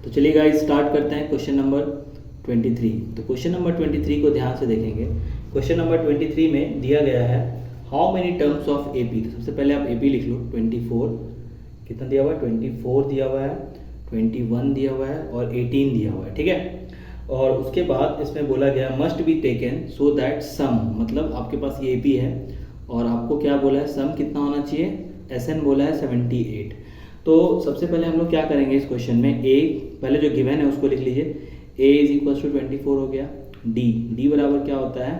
तो चलिए guys start करते हैं क्वेश्चन नंबर 23। तो क्वेश्चन नंबर 23 को ध्यान से देखेंगे। क्वेश्चन नंबर 23 में दिया गया है how many terms of AP. तो सबसे पहले आप एपी लिख लो। 24 कितना दिया हुआ है, 24 दिया हुआ है, 21 दिया हुआ है और 18 दिया हुआ है, ठीक है। और उसके बाद इसमें बोला गया must be taken so that sum, मतलब आपके पास ये एपी है और आपको क्या बोला है, सम कितना होना चाहिए, एसएन बोला है 78। तो सबसे पहले हम लोग क्या करेंगे इस क्वेश्चन में, ए पहले जो गिवन है उसको लिख लीजिए। ए इज इक्वल टू 24 हो गया। डी बराबर क्या होता है,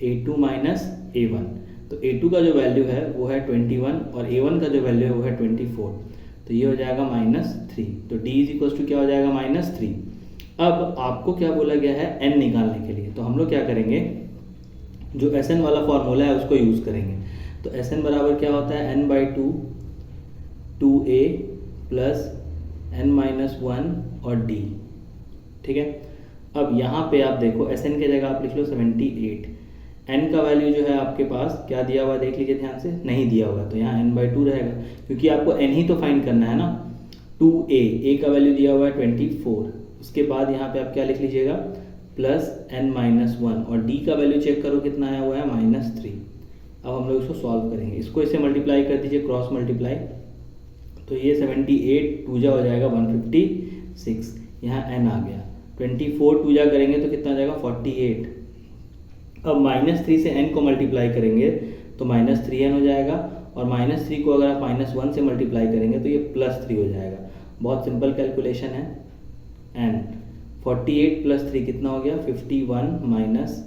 A2 माइनस A1। तो A2 का जो वैल्यू है वो है 21 और A1 का जो वैल्यू है वो है 24। तो ये हो जाएगा -3। तो D इज इक्वल टू क्या हो जाएगा, -3। अब आपको क्या बोला गया है, n निकालने के लिए। तो हम लोग क्या करेंगे, जो Sn वाला फॉर्मूला है उसको यूज़ करेंगे। तो Sn बराबर क्या होता है, n/2 2a प्लस n-1 और d, ठीक है। अब यहाँ पे आप देखो Sn के जगह आप लिख लो 78। n का वैल्यू जो है आपके पास क्या दिया हुआ है, देख लीजिए ध्यान से, नहीं दिया हुआ। तो यहाँ n/2 रहेगा क्योंकि आपको n ही तो फाइंड करना है ना। 2a का वैल्यू दिया हुआ है 24। उसके बाद यहाँ पे आप क्या लिख लीजिएगा, प्लस n-1 और d का वैल्यू चेक करो कितना आया हुआ है, -3। अब हम लोग इसको सॉल्व करेंगे। इसको इससे मल्टीप्लाई कर दीजिए, क्रॉस मल्टीप्लाई। तो ये 78 2 जा हो जाएगा 156, यहाँ n आ गया। 24 2 जा करेंगे तो कितना आ जाएगा, 48। अब -3 से n को मल्टीप्लाई करेंगे तो -3n हो जाएगा और -3 को अगर आप -1 से मल्टीप्लाई करेंगे तो ये +3 हो जाएगा। बहुत सिंपल कैलकुलेशन है। n 48 + 3 कितना हो गया, 51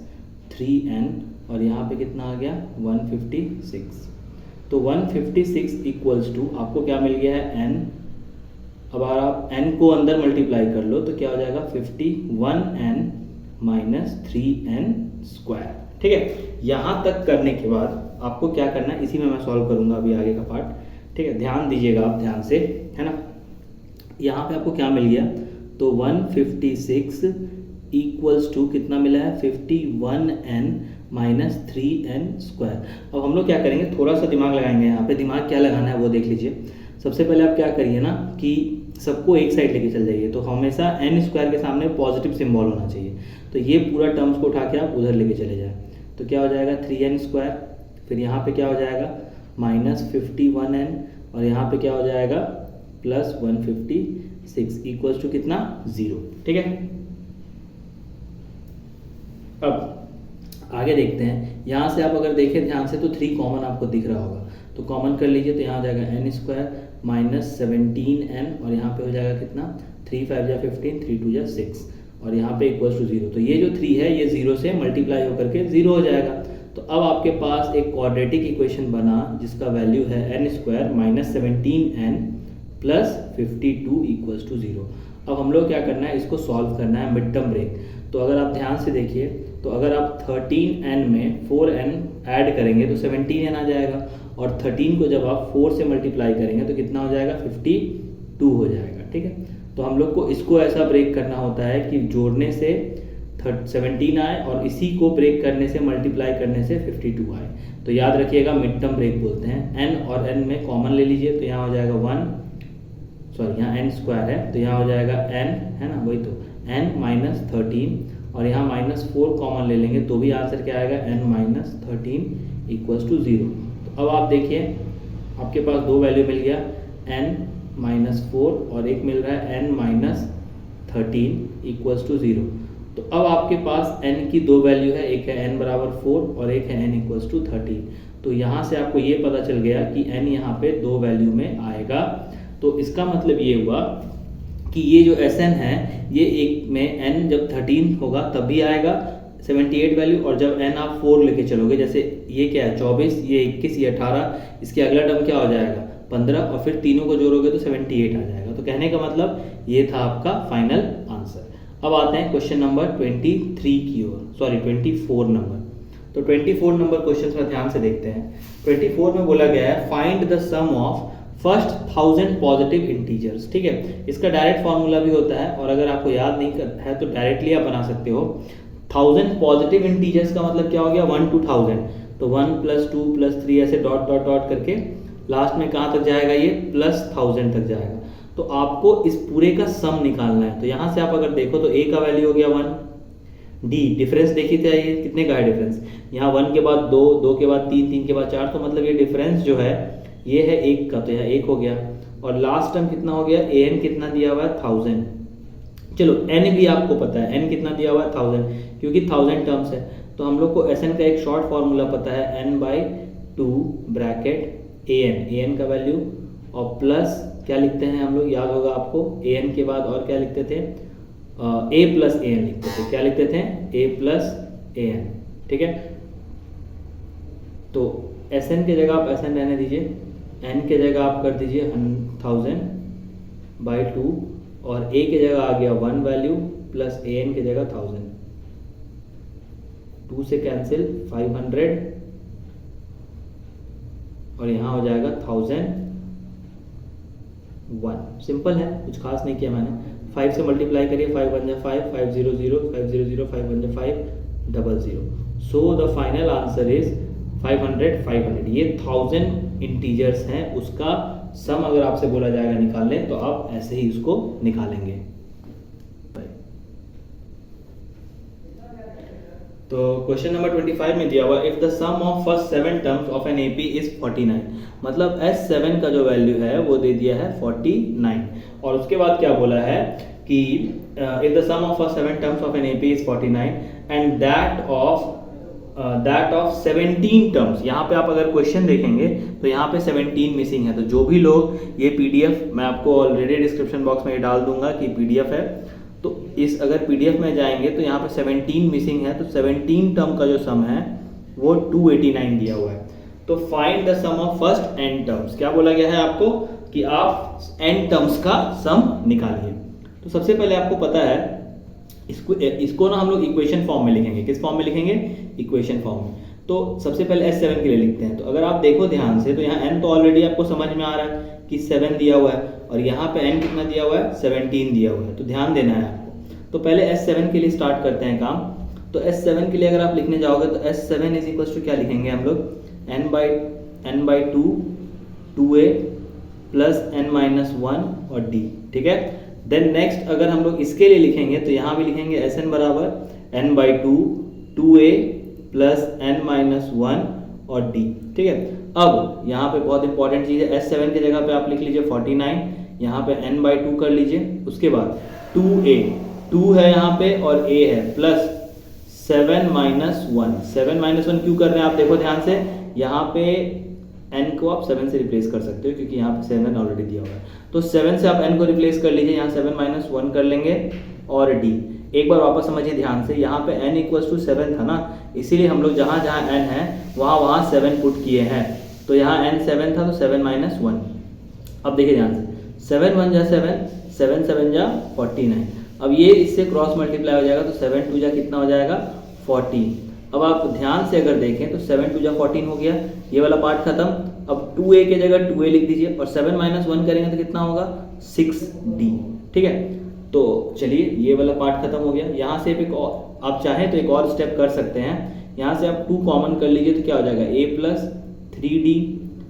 - 3n और यहाँ पे कितना आ गया, 156। तो 156 इक्वल्स टू आपको क्या मिल गया है, n। अब अगर आप n को अंदर मल्टीप्लाई कर लो तो क्या हो जाएगा, 51n - 3n², ठीक है। यहाँ तक करने के बाद आपको क्या करना है, इसी में मैं सॉल्व करूँगा अभी आगे का पार्ट, ठीक है। ध्यान दीजिएगा आप ध्यान से, है ना। यहाँ पे आपको क्या मिल गया, तो 156 इक्वल्स टू कितना मिला है, 51n - 3n²। अब हम लोग क्या करेंगे, थोड़ा सा दिमाग लगाएंगे। यहाँ पे दिमाग क्या लगाना है वो देख लीजिए। सबसे पहले आप क्या करिए ना कि सबको एक साइड लेके चल जाइए। तो हमेशा n² के सामने पॉजिटिव सिंबल होना चाहिए। तो ये पूरा टर्म्स को उठा के आप उधर लेके चले जाए। तो क्या हो जाएगा, 3n²। फिर यहाँ पे क्या हो जाएगा, -51n और यहाँ पे क्या हो जाएगा, +156 इक्वल्स टू कितना, 0, ठीक है। अब आगे देखते हैं। यहाँ से आप अगर देखें ध्यान से तो 3 कॉमन आपको दिख रहा होगा, तो कॉमन कर लीजिए। तो यहाँ हो जाएगा n² - 17n और यहाँ पे हो जाएगा कितना, 3 5 जा 15, 3 2 जा 6 और यहाँ पे इक्वल्स टू 0। तो ये जो 3 है ये 0 से मल्टीप्लाई होकर के 0 हो जाएगा। तो अब आपके पास एक क्वाड्रेटिक इक्वेशन बना जिसका वैल्यू है n² - 17n + 52 इक्वल्स टू 0। अब हम लोग क्या करना है, इसको सॉल्व करना है मिड टर्म ब्रेक। तो अगर आप ध्यान से देखिए, तो अगर आप 13n में 4n ऐड करेंगे तो 17n आ जाएगा और 13 को जब आप 4 से मल्टीप्लाई करेंगे तो कितना हो जाएगा, 52 हो जाएगा, ठीक है। तो हम लोग को इसको ऐसा ब्रेक करना होता है कि जोड़ने से 17 आए और इसी को ब्रेक करने से, मल्टीप्लाई करने से 52 आए। तो याद रखिएगा मिड टर्म ब्रेक बोलते हैं। n और n में कॉमन ले लीजिए। तो यहाँ हो जाएगा यहाँ n² है तो यहाँ हो जाएगा n, है ना, वही तो n - 13 और यहाँ -4 कॉमन ले लेंगे तो भी आंसर क्या आएगा, n - 13 इक्वल्स टू 0। तो अब आप देखिए आपके पास 2 वैल्यू मिल गया, n - 4 और एक मिल रहा है n - 13 इक्वल्स टू 0। तो अब आपके पास n की 2 वैल्यू है, एक है n बराबर 4 और एक है n इक्वल्स टू 13। तो यहाँ से आपको ये पता चल गया कि n यहाँ पे 2 वैल्यू में आएगा। तो इसका मतलब ये हुआ कि ये जो Sn है ये एक में n जब 13 होगा तब भी आएगा 78 वैल्यू, और जब n आप 4 लेके चलोगे, जैसे ये क्या है 24, ये 21, ये 18, इसके अगला टर्म क्या हो जाएगा 15 और फिर तीनों को जोड़ोगे तो 78 आ जाएगा। तो कहने का मतलब ये था आपका फाइनल आंसर। अब आते हैं क्वेश्चन नंबर 23 की ओर, सॉरी 24 नंबर। तो 24 नंबर क्वेश्चन में ध्यान से देखते हैं। 24 में बोला गया है find the sum of first 1000 positive integers, ठीक है। इसका डायरेक्ट फार्मूला भी होता है और अगर आपको याद नहीं है तो डायरेक्टली आप बना सकते हो। 1000 पॉजिटिव इंटीजर्स का मतलब क्या हो गया, 1 to 1000। तो 1 + 2 + 3 ऐसे डॉट डॉट डॉट करके लास्ट में कहाँ तक जाएगा, ये +1000 तक जाएगा। तो आपको इस पूरे का सम निकालना है। तो यहाँ से आप अगर देखो तो a का वैल्यू हो गया 1, d डिफरेंस देखी थे, ये कितने का है डिफरेंस, यहाँ 1 के बाद 2, 2 के बाद 3, 3 के बाद 4, तो मतलब ये डिफरेंस जो है ये है 1 का, तो यहाँ 1 हो गया। और लास्ट टर्म कितना हो गया, an कितना दिया हुआ है 1000। चलो n भी आपको पता है, n कितना दिया हुआ है 1000, क्योंकि 1000 टर्म्स है। तो हम लोग को Sn का एक शॉर्ट फॉर्मूला पता है, n/2 ब्रैकेट an का वैल्यू, और प्लस क्या लिखते हैं हम लोग, याद होगा आपको, an के बाद और क्या लिखते थे, a प्लस an लिखते थे। क्या लिखते थे, a प्लस an, ठीक है। तो Sn की जगह आप Sn रहने दीजिए, n के जगह आप कर दीजिए 1000/2, और a की जगह आ गया 1 वैल्यू, प्लस an की जगह 1000, 2 से कैंसिल 500, और यहाँ हो जाएगा 1001। सिंपल है, कुछ खास नहीं किया मैंने। 5 से मल्टीप्लाई करिए, 5 1 जा 5, 500, 500, 5 1 जा 5, 00। So the final answer is 500, 500। ये 1000 इंटीजर्स हैं, उसका सम अगर आपसे बोला जाएगा निकालने, तो आप ऐसे ही उसको निकालेंगे। तो क्वेश्चन नंबर 25 में दिया हुआ, if the sum of first 7 terms of an AP is 49, मतलब S7 का जो वैल्यू है वो दे दिया है 49, और उसके बाद क्या बोला है कि if the sum of first 7 terms of an AP is 49 and that of 17 terms. यहाँ पे आप अगर क्वेश्चन देखेंगे तो यहाँ पे 17 मिसिंग है। तो जो भी लोग ये पीडीएफ, मैं आपको ऑलरेडी डिस्क्रिप्शन बॉक्स में ये डाल दूंगा कि पीडीएफ है, तो इस अगर पीडीएफ में जाएंगे तो यहाँ पे 17 मिसिंग है। तो 17 टर्म का जो सम है वो 289 दिया हुआ है। तो find the sum of first n terms. क्या बोला गया है आपको कि आप n टर्म्स का सम निकालिए। तो सबसे पहले आपको पता है इसको ना हम लोग इक्वेशन फॉर्म में लिखेंगे। किस फॉर्म में लिखेंगे, इक्वेशन फॉर्म में। तो सबसे पहले S7 के लिए लिखते हैं। तो अगर आप देखो ध्यान से, तो यहाँ n तो ऑलरेडी आपको समझ में आ रहा है कि 7 दिया हुआ है, और यहाँ पे n कितना दिया हुआ है, 17 दिया हुआ है। तो ध्यान देना है आपको। तो पहले S7 के लिए स्टार्ट करते हैं काम। तो S7 के लिए अगर आप लिखने जाओगे तो S7 इज इक्वल टू क्या लिखेंगे हम लोग, n/2 2a प्लस n-1 और d, ठीक है। देन नेक्स्ट अगर हम लोग इसके लिए लिखेंगे तो यहाँ भी लिखेंगे Sn बराबर n/2 2a प्लस n-1 और d, ठीक है। अब यहाँ पे बहुत इंपॉर्टेंट चीज़ है, S7 की जगह पे आप लिख लीजिए 49, यहाँ पे n/2 कर लीजिए, उसके बाद 2a 2 है यहाँ पे और a है, प्लस 7-1। 7-1 क्यों कर रहे हैं आप देखो ध्यान से, यहाँ पे n को आप 7 से रिप्लेस कर सकते हो क्योंकि यहाँ पे 7 ऑलरेडी दिया हुआ है। तो 7 से आप n को रिप्लेस कर लीजिए, यहाँ 7-1 कर लेंगे, और d। एक बार वापस समझिए ध्यान से, यहाँ पे n = 7 था ना, इसीलिए हम लोग जहाँ जहाँ n है वहाँ 7 पुट किए हैं। तो यहाँ n 7 था तो 7-1। अब देखिए ध्यान से, 7-1 जा 7, 7-7 जा 49। अब ये इससे क्रॉस मल्टीप्लाई हो जाएगा तो 7-2 जा कितना हो जाएगा 14। अब आप ध्यान से अगर देखें तो 7-2 जा 14 हो गया, ये वाला पार्ट खत्म। अब 2a की जगह 2a लिख दीजिए, और 7-1 करेंगे तो कितना होगा 6d, ठीक है। तो चलिए ये वाला पार्ट खत्म हो गया। यहाँ से एक और आप चाहें तो एक और स्टेप कर सकते हैं, यहाँ से आप 2 कॉमन कर लीजिए तो क्या हो जाएगा a प्लस 3d,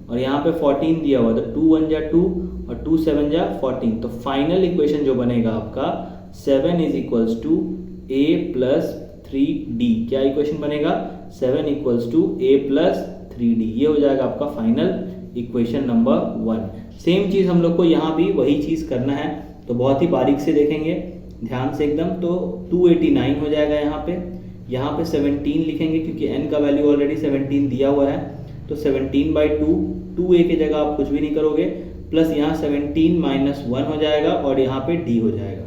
और यहाँ पे 14 दिया हुआ, तो 2-1 जा 2 और 2-7 जा 14। तो फाइनल इक्वेशन जो बनेगा आपका 7 = a प्लस 3d। क्या इक्वेशन बनेगा, 7 = a प्लस 3d। ये हो जाएगा आपका फाइनल इक्वेशन नंबर 1। सेम चीज़ हम लोग को यहाँ भी वही चीज़ करना है, तो बहुत ही बारीक से देखेंगे ध्यान से एकदम। तो 289 हो जाएगा यहाँ पे 17 लिखेंगे क्योंकि n का वैल्यू ऑलरेडी 17 दिया हुआ है। तो 17/2, 2a की जगह आप कुछ भी नहीं करोगे, प्लस यहाँ 17-1 हो जाएगा, और यहाँ पे d हो जाएगा।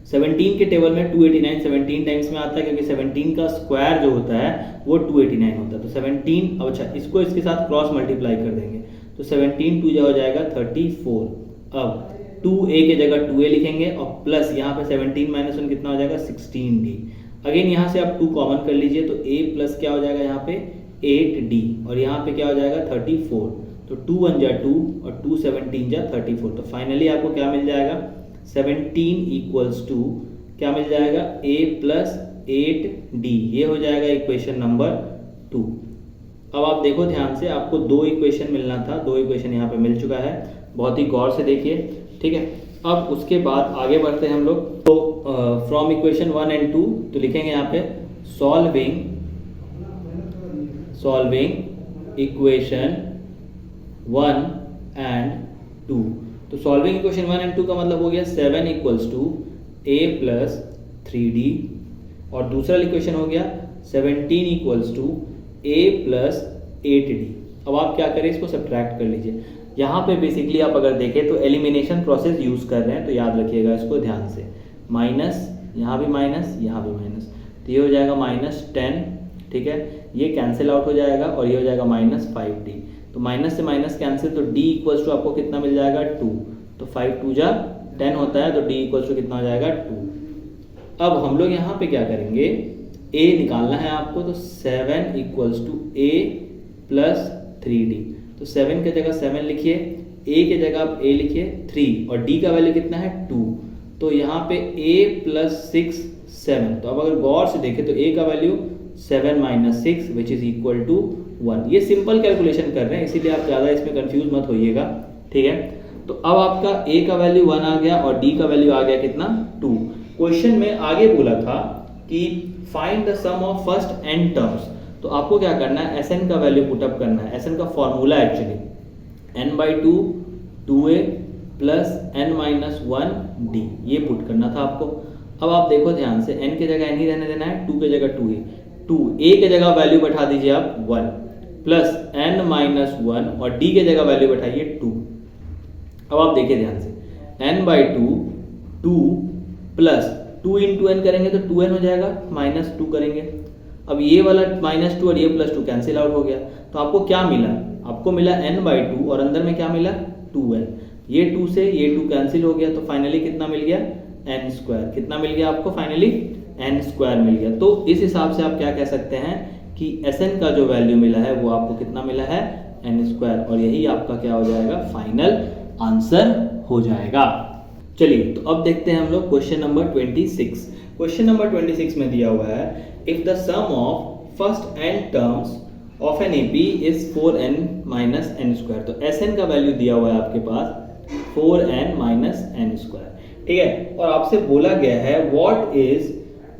17 के टेबल में 289 17 टाइम्स में आता है, क्योंकि 17 का स्क्वायर जो होता है वो 289 होता है। तो 17, अब अच्छा इसको इसके साथ क्रॉस मल्टीप्लाई कर देंगे, तो 17-2 हो जाएगा 34। अब 2a की जगह 2a लिखेंगे, और प्लस यहाँ पे 17-1 कितना हो जाएगा 16d। अगेन यहाँ से आप 2 कॉमन कर लीजिए, तो a प्लस क्या हो जाएगा यहाँ पे 8d, और यहाँ पे क्या हो जाएगा 34। तो 2-1 जा 2 और 2-17 जा 34। तो फाइनली आपको क्या मिल जाएगा, 17 = क्या मिल जाएगा a प्लस 8d। ये हो जाएगा इक्वेशन नंबर 2। अब आप देखो ध्यान से, आपको 2 इक्वेशन मिलना था, 2 इक्वेशन यहाँ पे मिल चुका है। बहुत ही गौर से देखिए, ठीक है। अब उसके बाद आगे बढ़ते हैं हम लोग। तो फ्रॉम इक्वेशन 1 एंड 2 तो लिखेंगे यहाँ पे सॉल्विंग इक्वेशन 1 एंड 2। तो सॉल्विंग इक्वेशन 1 एंड 2 का मतलब हो गया 7 equals to a plus 3d, और दूसरा इक्वेशन हो गया 17 equals to a plus 8d। अब आप क्या करें, इसको सब्ट्रैक्ट कर लीजिए। यहाँ पे बेसिकली आप अगर देखें तो एलिमिनेशन प्रोसेस यूज़ कर रहे हैं, तो याद रखिएगा इसको ध्यान से। माइनस, यहाँ भी माइनस, यहाँ भी माइनस, तो ये हो जाएगा -10, ठीक है। ये कैंसिल आउट हो जाएगा और ये हो जाएगा -5d। तो माइनस से माइनस कैंसिल, तो d इक्वल्स टू आपको कितना मिल जाएगा 2। तो 5 2 जा 10 होता है, तो d इक्वल्स टू कितना हो जाएगा 2। अब हम लोग यहाँ पे क्या करेंगे, a निकालना है आपको, तो 7 equals to a plus 3d। तो 7 की जगह 7 लिखिए, a की जगह आप a लिखिए 3, और d का वैल्यू कितना है 2। तो यहाँ पे a प्लस 6 7। तो अब अगर गौर से देखें तो a का value 7 minus 6 which is equal to 1। ये सिंपल कैलकुलेशन कर रहे हैं, इसीलिए आप ज़्यादा इसमें कंफ्यूज मत होइएगा, ठीक है। तो अब आपका a का वैल्यू 1 आ गया और d का वैल्यू आ गया कितना 2। क्वेश्चन में आगे बोला था कि find the sum of first n terms. तो आपको क्या करना है, Sn का वैल्यू पुटअप करना है। Sn का formula actually n/2 2a plus n-1d, ये पुट करना था आपको। अब आप देखो ध्यान से, n की जगह n ही रहने देना है, 2 की जगह 2 ही, 2 a की जगह वैल्यू बैठा दीजिए आप 1 प्लस n-1, और d की जगह वैल्यू बैठाइए 2। अब आप देखिए ध्यान से, n/2 2 प्लस 2 इंटू n करेंगे तो 2n हो जाएगा, -2 करेंगे। अब ये वाला -2 और ये +2 कैंसिल आउट हो गया, तो आपको क्या मिला, आपको मिला n/2 और अंदर में क्या मिला 2n। ये 2 से ये 2 कैंसिल हो गया, तो फाइनली कितना मिल गया n²। कितना मिल गया आपको, फाइनली n² मिल गया। तो इस हिसाब से आप क्या कह सकते हैं कि Sn का जो वैल्यू मिला है वो आपको कितना मिला है n², और यही आपका क्या हो जाएगा, फाइनल आंसर हो जाएगा। चलिए तो अब देखते हैं हम लोग क्वेश्चन नंबर 26। क्वेश्चन नंबर 26 में दिया हुआ है, if the sum of first n terms of an AP is 4n minus n²। तो Sn का वैल्यू दिया हुआ है आपके पास 4n माइनस n², ठीक है। और आपसे बोला गया है what is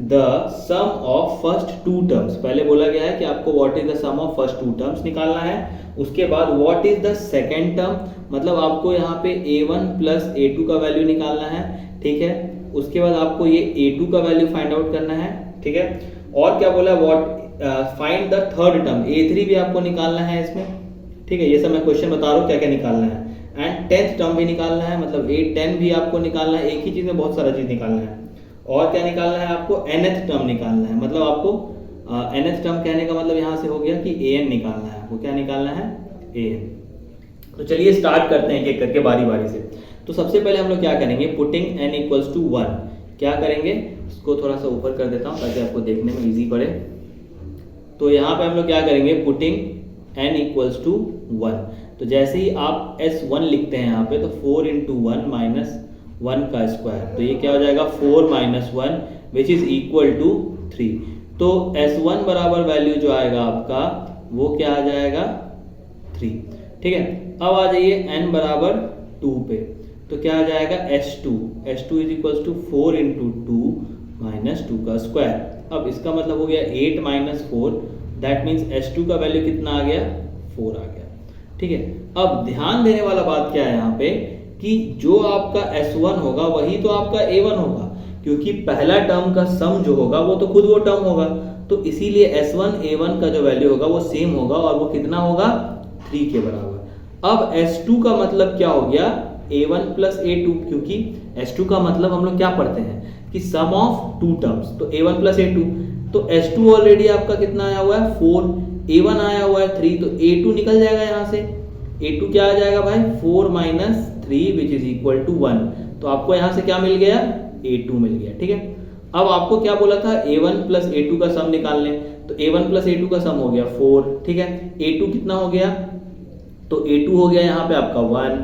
the sum of first 2 terms. पहले बोला गया है कि आपको what is the sum of first 2 terms निकालना है। उसके बाद what is the second term, मतलब आपको यहाँ पे a1 प्लस a2 का वैल्यू निकालना है, ठीक है। उसके बाद आपको ये a2 का वैल्यू फाइंड आउट करना है, ठीक है। और क्या बोला, what find the third term, a3 भी आपको निकालना है इसमें, ठीक है। ये सब मैं क्वेश्चन बता रहा हूँ क्या क्या निकालना है। एंड 10th टर्म भी निकालना है, मतलब 8 10 भी आपको निकालना है। एक ही चीज में बहुत सारा चीज निकालना है। और क्या निकालना है आपको, nth टर्म निकालना है, मतलब आपको nth टर्म कहने का मतलब यहाँ से हो गया कि an निकालना है आपको। क्या निकालना है, an। तो चलिए स्टार्ट करते हैं एक एक करके बारी बारी से। तो सबसे पहले हम लोग क्या करेंगे, पुटिंग n इक्वल्स टू 1। क्या करेंगे, इसको थोड़ा सा ऊपर कर देता हूँ ताकि आपको देखने में इजी पड़े। तो यहाँ पे हम लोग क्या करेंगे, पुटिंग n इक्वल्स टू 1। तो जैसे ही आप S1 लिखते हैं यहाँ पे, तो 4 इंटू 1 माइनस 1 का स्क्वायर, तो ये क्या हो जाएगा 4 minus 1 which is equal to 3। तो S1 बराबर वैल्यू जो आएगा आपका वो क्या आ जाएगा 3, ठीक है। अब आ जाइए n बराबर 2 पे, तो क्या आ जाएगा S2 is equal to 4 into 2 minus 2 का स्क्वायर। अब इसका मतलब हो गया 8 माइनस 4, दैट मीन्स S2 का वैल्यू कितना आ गया 4 आ गया, ठीक है। अब ध्यान देने वाला बात क्या है यहाँ पे कि जो आपका S1 होगा वही तो आपका A1 होगा, क्योंकि पहला टर्म का सम जो होगा वो तो खुद वो टर्म होगा। तो इसीलिए S1 A1 का जो वैल्यू होगा वो सेम होगा, और वो कितना होगा 3 के बराबर। अब S2 का मतलब क्या हो गया A1 प्लस A2, क्योंकि S2 का मतलब हम लोग क्या पढ़ते हैं कि सम ऑफ 2 टर्म्स, तो A1 प्लस A2। तो S2 ऑलरेडी आपका कितना आया हुआ है 4, A1 आया हुआ है 3, तो A2 निकल जाएगा यहाँ से। A2 क्या आ जाएगा भाई 4 minus 3 which is equal to 1। तो आपको यहाँ से क्या मिल गया A2 मिल गया, ठीक है। अब आपको क्या बोला था A1 प्लस A2 का सम निकाल लें, तो A1 प्लस A2 का सम हो गया 4, ठीक है। A2 कितना हो गया, तो A2 हो गया यहाँ पे आपका 1।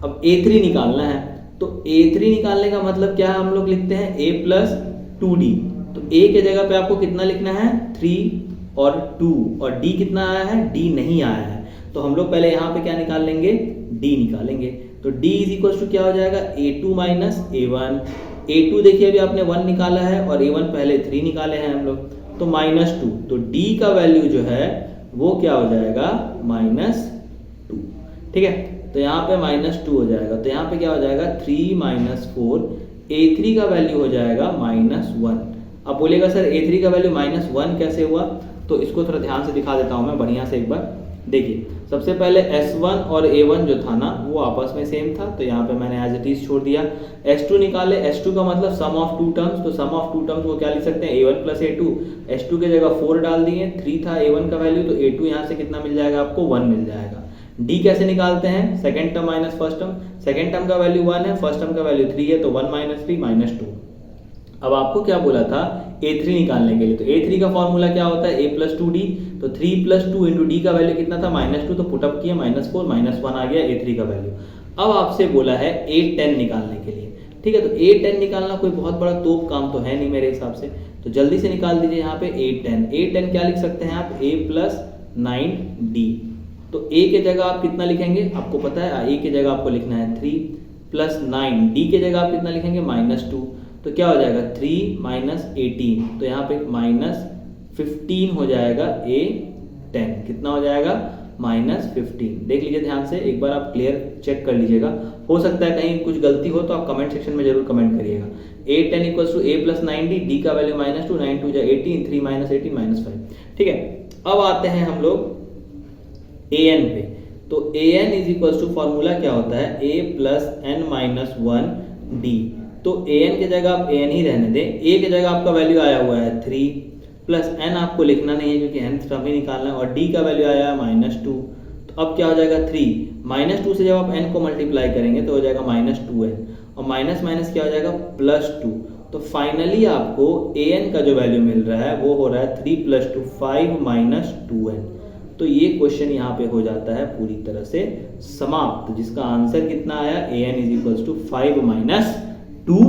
अब A3 निकालना है, तो A3 निकालने का मतलब क्या है, हम लोग लिखते हैं A प्लस 2D। तो A के जगह पे आपको कितना लिखना है 3 और 2, और D कितना आया है, D नहीं आया है। तो हम लोग पहले यहाँ पे क्या निकाल लेंगे, D निकालेंगे। तो d इज इक्वल टू क्या हो जाएगा, a2 माइनस a1। a2 देखिए अभी आपने 1 निकाला है और a1 पहले 3 निकाले हैं हम लोग, तो -2। तो d का वैल्यू जो है वो क्या हो जाएगा, -2। ठीक है, तो यहाँ पे -2 हो जाएगा, तो यहाँ पे क्या हो जाएगा 3 - 4, a3 का वैल्यू हो जाएगा -1। अब बोलेगा सर a3 का वैल्यू -1 कैसे हुआ, तो इसको थोड़ा ध्यान से दिखा देता हूँ मैं बढ़िया से एक बार। देखिए सबसे पहले S1 और A1 जो था ना वो आपस में सेम था, तो यहाँ पे मैंने एज इट इज छोड़ दिया। S2 निकाले, S2 का मतलब सम ऑफ टू टर्म्स, तो सम ऑफ टू टर्म्स को क्या लिख सकते हैं, A1 + A2। S2 की जगह 4 डाल दिए, 3 था A1 का वैल्यू, तो A2 यहाँ से कितना मिल जाएगा आपको, 1 मिल जाएगा। D कैसे निकालते हैं, second term minus first term, second term का वैल्यू 1 है, फर्स्ट टर्म का वैल्यू 3 है, तो 1 - 3 -2। अब आपको क्या बोला था A3 निकालने के लिए, तो A3 का फॉर्मूला क्या होता है, A + 2D, तो 3 + 2 × D का वैल्यू कितना था, -2, तो पुटअप किया, -4 -1 आ गया A3 का वैल्यू। अब आपसे बोला है A10 निकालने के लिए। ठीक है, तो A10 निकालना कोई बहुत बड़ा तोप काम तो है नहीं मेरे हिसाब से, तो जल्दी से निकाल दीजिए यहाँ पे A10 क्या लिख सकते हैं आप, A + 9D। तो A के जगह आप कितना लिखेंगे, आपको पता है A के जगह आपको लिखना है 3 + 9, D के जगह आप कितना लिखेंगे, -2, तो क्या हो जाएगा 3 - 18, तो यहाँ पे -15 हो जाएगा A10। कितना हो जाएगा, -15। देख लीजिए ध्यान से एक बार, आप क्लियर चेक कर लीजिएगा, हो सकता है कहीं कुछ गलती हो तो आप कमेंट सेक्शन में जरूर कमेंट करिएगा। A10 = A + 9D, D का वैल्यू -2, 9 × 2 = 18, 3 - 18 -5। ठीक है, अब आते हैं हम लोग an पे। तो an is equal to formula क्या होता है, a + n - 1d। तो an की जगह आप an ही रहने दें, a की जगह आपका वैल्यू आया हुआ है 3 + n आपको लिखना नहीं है क्योंकि nth टर्म ही निकालना है, और d का वैल्यू आया है -2। तो अब क्या हो जाएगा 3 -2 से जब आप n को मल्टीप्लाई करेंगे तो हो जाएगा -2n, और माइनस माइनस क्या हो जाएगा +2। तो फाइनली आपको an का जो वैल्यू मिल रहा है वो हो रहा है 3 + 2 5 - 2n। तो ये क्वेश्चन यहाँ पे हो जाता है पूरी तरह से समाप्त, जिसका आंसर कितना आया, an = 5 - 2